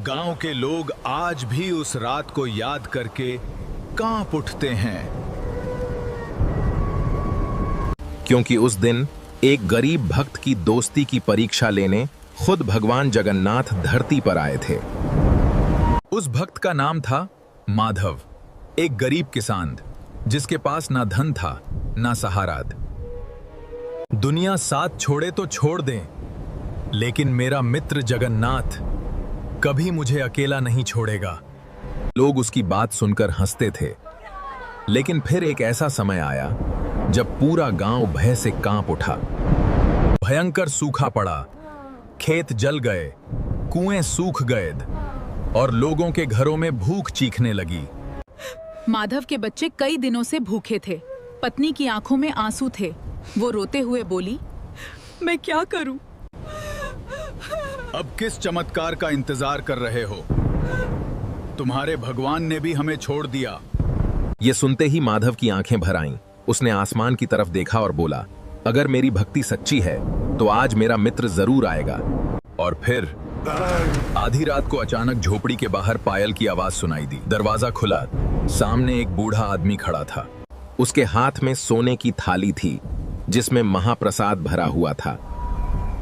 गांव के लोग आज भी उस रात को याद करके कांप उठते हैं, क्योंकि उस दिन एक गरीब भक्त की दोस्ती की परीक्षा लेने खुद भगवान जगन्नाथ धरती पर आए थे। उस भक्त का नाम था माधव, एक गरीब किसान जिसके पास ना धन था ना सहारा। दुनिया साथ छोड़े तो छोड़ दे, लेकिन मेरा मित्र जगन्नाथ कभी मुझे अकेला नहीं छोड़ेगा। लोग उसकी बात सुनकर हंसते थे, लेकिन फिर एक ऐसा समय आया जब पूरा गांव भय से कांप उठा। भयंकर सूखा पड़ा, खेत जल गए, कुएं सूख गए और लोगों के घरों में भूख चीखने लगी। माधव के बच्चे कई दिनों से भूखे थे। पत्नी की आंखों में आंसू थे। वो रोते हुए बोली, मैं क्या करूं? अब किस चमत्कार का इंतजार कर रहे हो? तुम्हारे भगवान ने भी हमें छोड़ दिया। ये सुनते ही माधव की आंखें भर आईं। उसने आसमान की तरफ देखा और बोला, अगर मेरी भक्ति सच्ची है तो आज मेरा मित्र जरूर आएगा। और फिर आधी रात को अचानक झोपड़ी के बाहर पायल की आवाज सुनाई दी। दरवाजा खुला, सामने एक बूढ़ा आदमी खड़ा था। उसके हाथ में सोने की थाली थी जिसमें महाप्रसाद भरा हुआ था।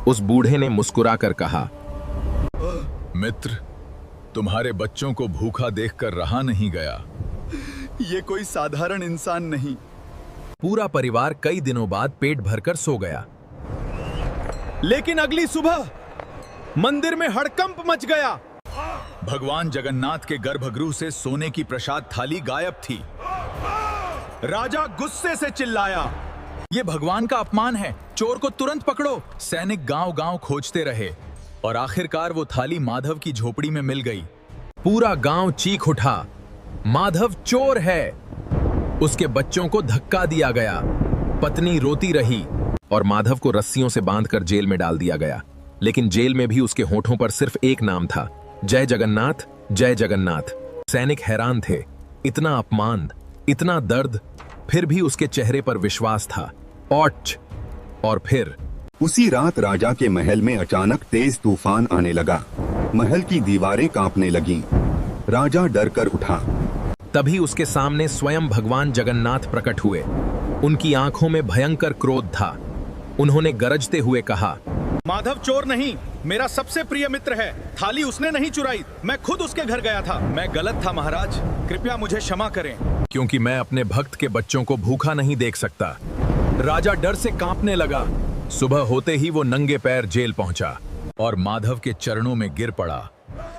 उस बूढ़े ने मुस्कुराकर कहा, मित्र, तुम्हारे बच्चों को भूखा देखकर रहा नहीं गया। ये कोई साधारण इंसान नहीं। पूरा परिवार कई दिनों बाद पेट भरकर सो गया। लेकिन अगली सुबह मंदिर में हड़कंप मच गया। भगवान जगन्नाथ के गर्भगृह से सोने की प्रसाद थाली गायब थी। राजा गुस्से से चिल्लाया, ये भगवान का अपमान है, चोर को तुरंत पकड़ो। सैनिक गांव-गांव खोजते रहे और आखिरकार वो थाली माधव की झोपड़ी में मिल गई। पूरा गांव चीख उठा, माधव चोर है। उसके बच्चों को धक्का दिया गया। पत्नी रोती रही और माधव को रस्सियों से बांधकर जेल में डाल दिया गया। लेकिन जेल में भी उसके होठों पर सिर्फ एक नाम था, जय जगन्नाथ, जय जगन्नाथ। सैनिक हैरान थे, इतना अपमान, इतना दर्द, फिर भी उसके चेहरे पर विश्वास था। और फिर उसी रात राजा के महल में अचानक तेज तूफान आने लगा। महल की दीवारें कांपने लगीं। राजा डर कर उठा। तभी उसके सामने स्वयं भगवान जगन्नाथ प्रकट हुए। उनकी आंखों में भयंकर क्रोध था। उन्होंने गरजते हुए कहा, माधव चोर नहीं, मेरा सबसे प्रिय मित्र है। थाली उसने नहीं चुराई, मैं खुद उसके घर गया था। मैं गलत था महाराज, कृपया मुझे क्षमा करें। क्योंकि मैं अपने भक्त के बच्चों को भूखा नहीं देख सकता। राजा डर से कांपने लगा। सुबह होते ही वो नंगे पैर जेल पहुंचा और माधव के चरणों में गिर पड़ा।